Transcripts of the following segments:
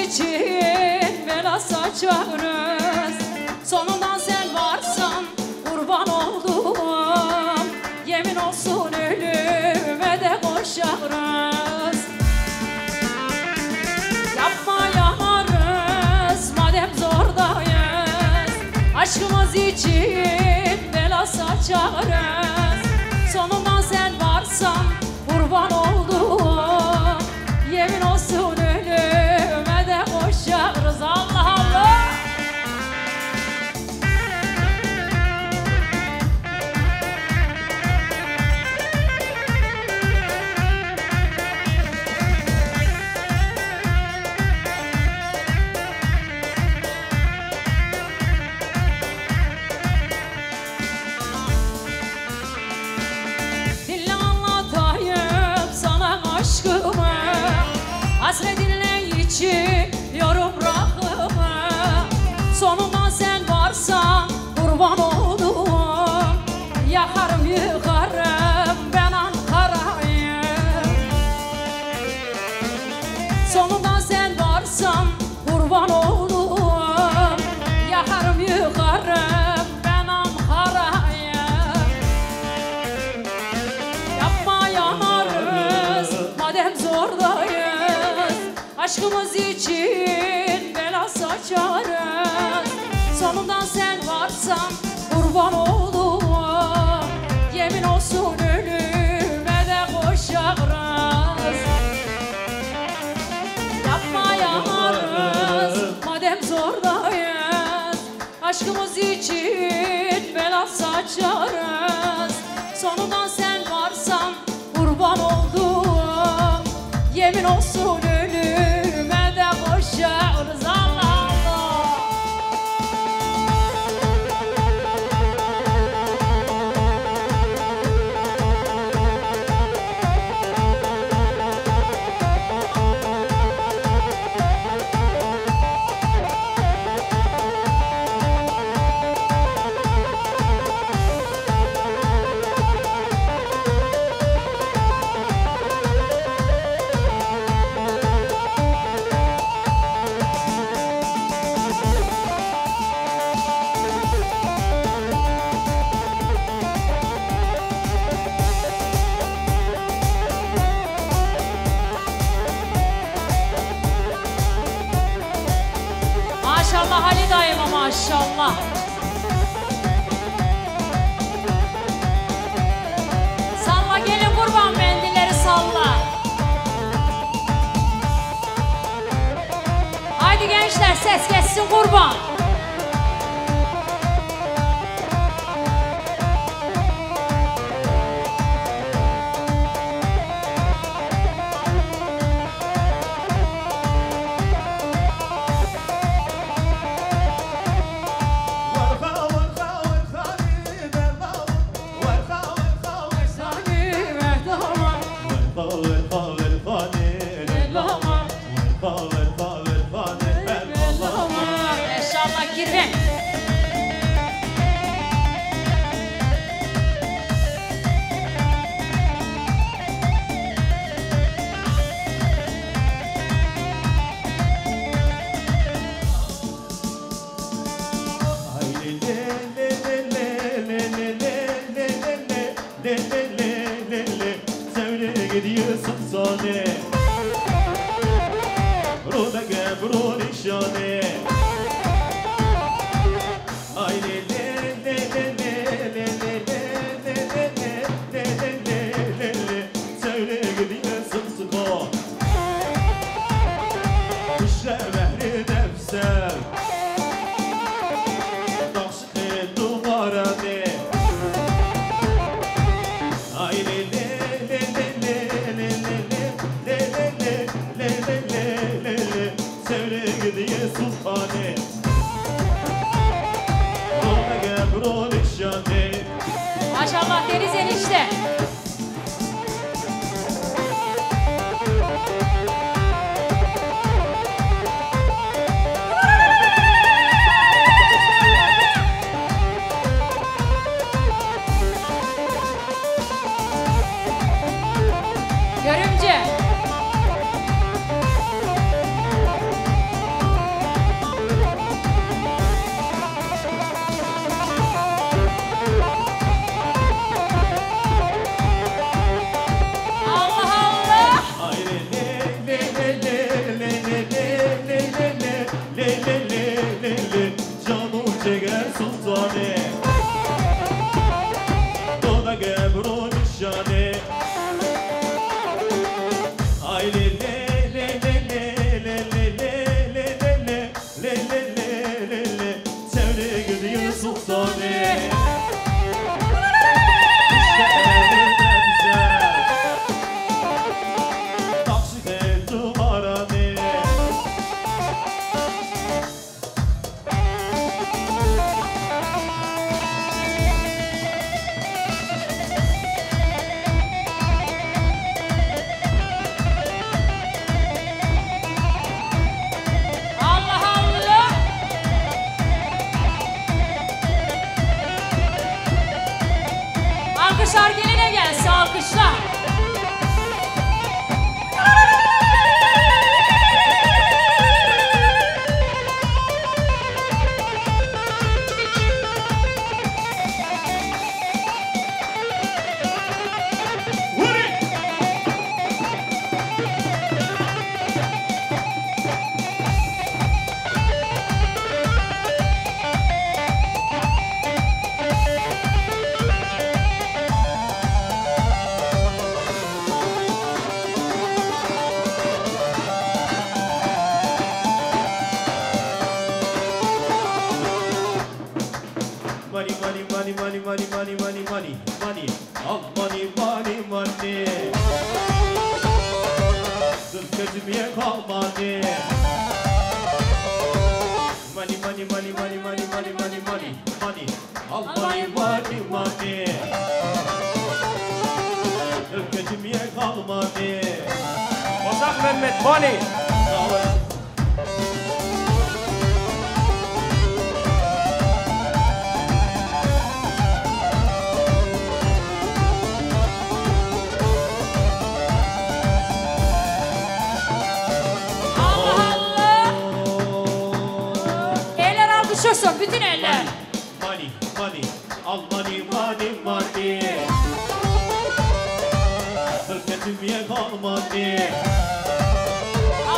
için bela saçarız. Sonundan sen varsan kurban oldum. Yemin olsun ölüme de koşarız. Yapma yanarız madem zordayız. Aşkımız için bela saçarız. Sonundan sen varsan kurban oldum. Yemin olsun ölüme de koşarız. Allah Allah. Dille anlatayım sana aşkımı. Hasretinle içiyorum rakımı. Sonunda sen varsan kurban oldum. Yakarım yıkarım ben Ankara'yı. Sonunda sen varsan kurban oldum. Yakarım yıkarım ben Ankara'yı. Yapma yanarız madem zordayız. Aşkımız için bela saçarız. Sonundan sen varsan kurban oldum. Yemin olsun ölüme de koşarız. Yapma yanarız madem zordayız. Aşkımız için bela saçarız. Sonundan sen varsan kurban oldum. Yemin olsun ölüme de koşarız. Allah Allah. Maşallah Ali dayıma maşallah. Salla gelin kurban mendilleri salla. Haydi gençler ses kessin kurban. Şehir sultanı Doda gebrun şanı Ay le le le le le le le le le le le le le le le Sevdi gidiyor sultanı Alkışlar geline gelse alkışlar. Money, al money. Dur gözümye kalmadı. Money, al money. Dur gözümye kalmadı. Ozak Mehmet, money. Alkışlasın bütün eller. Money, al money. Hırketimiye kalmadı.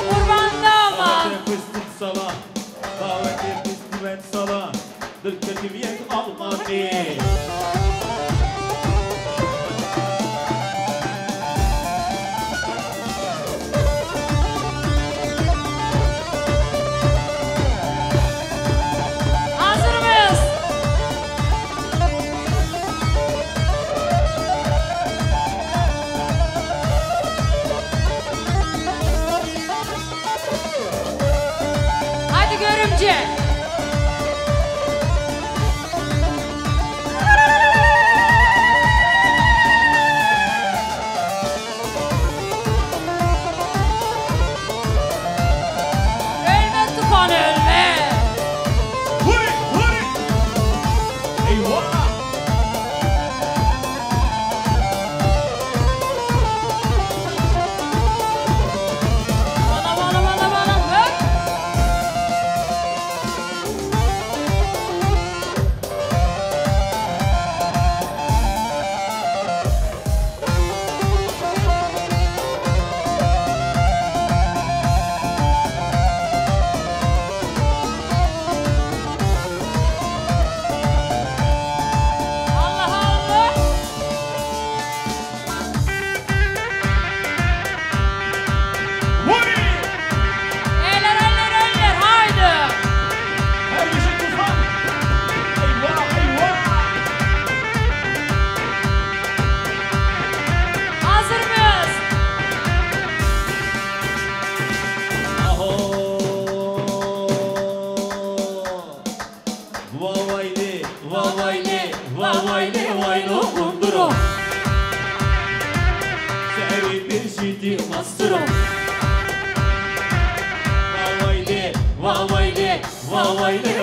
Kurban damat. Fıstık sala, davete fıstık sala. Hırketimiye kalmadı. Görümce. Ölme tukan ölme. Huri. Eyvah. Bana. Bak. Vaylo kunduro Sevi bir şiti masturo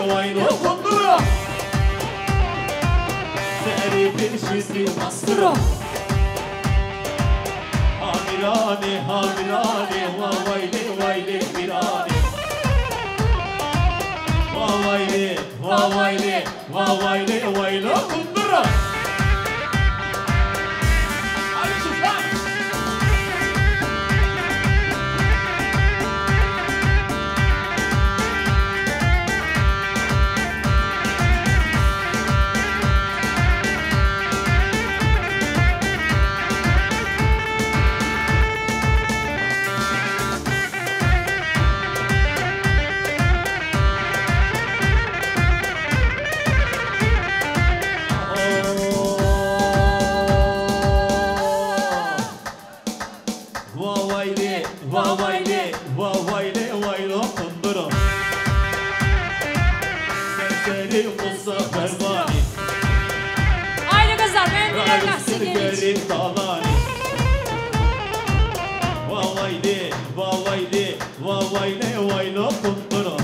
Vaylo kunduro Sevi bir şiti masturo Hamirane Vayli virane Vaylo kunduro Verin dalani Vavaydi, vavaydi, vavayne vayno kundura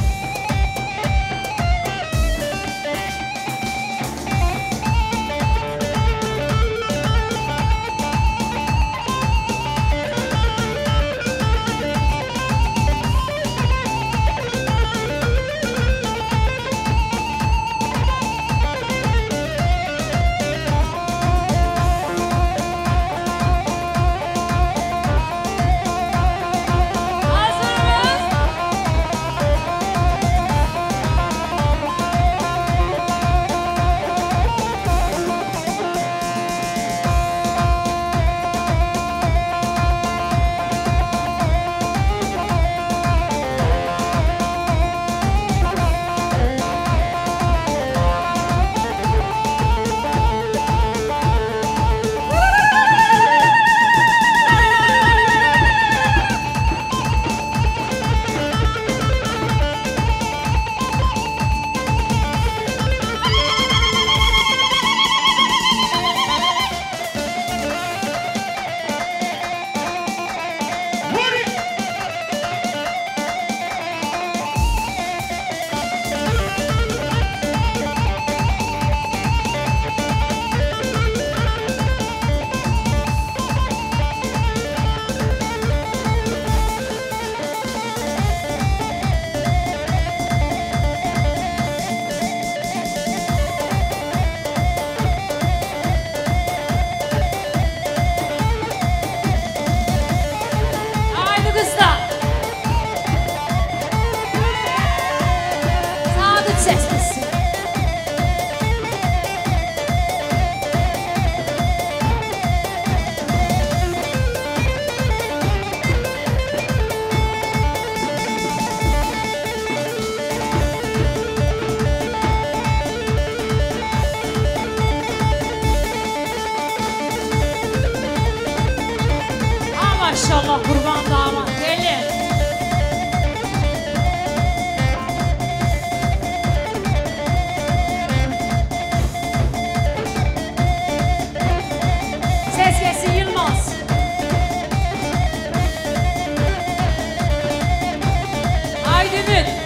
Maşallah kurban damat gelin. Ses gelsin Yılmaz. Haydi Ümit.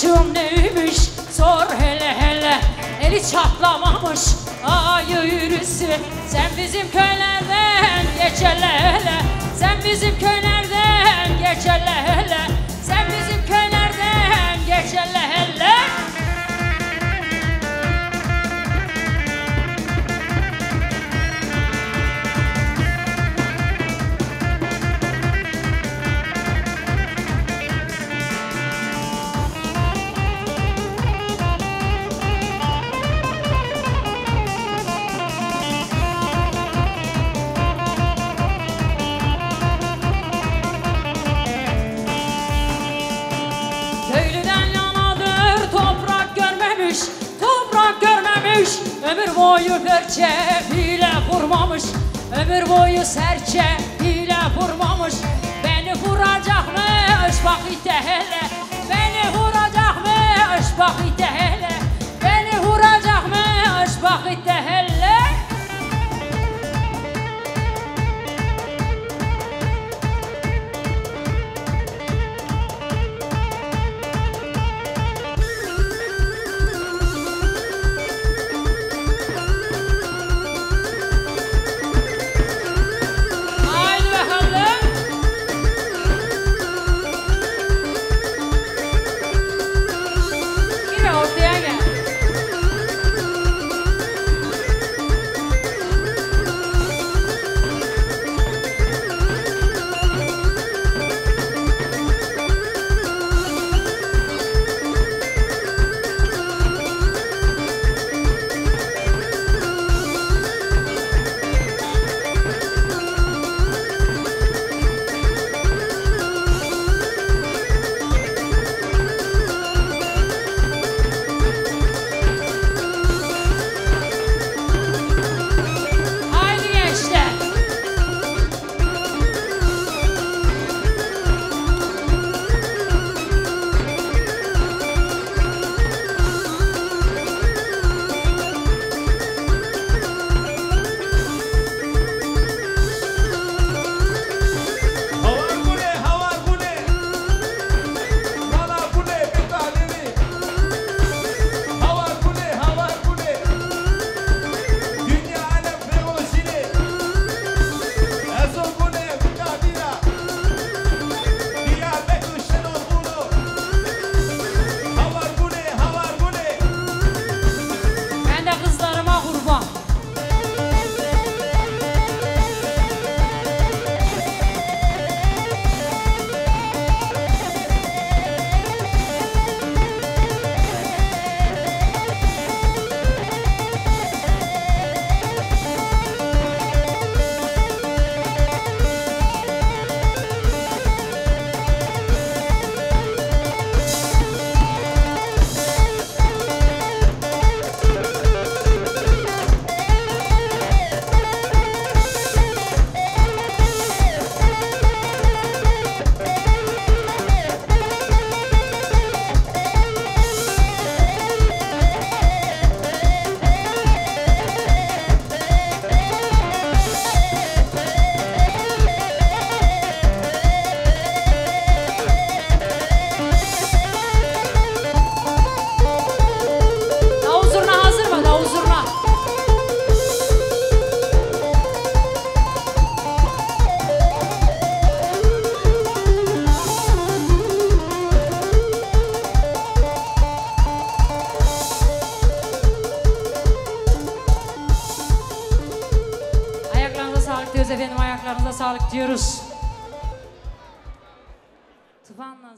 Açığım neymiş sor hele hele. Eli çatlamamış ayı yürüsü. Sen bizim köylerden geç hele hele. Sen bizim köylerden geç hele hele. Sen bizim köylerden geç hele hele. Ömür boyu perçe bile vurmamış. Ömür boyu serçe bile vurmamış. Beni vuracakmış bak ite hele. Beni vuracakmış bak ite hele. Beni vuracakmış bak ite hele. Efendim ayaklarınıza sağlık diyoruz. Tufanla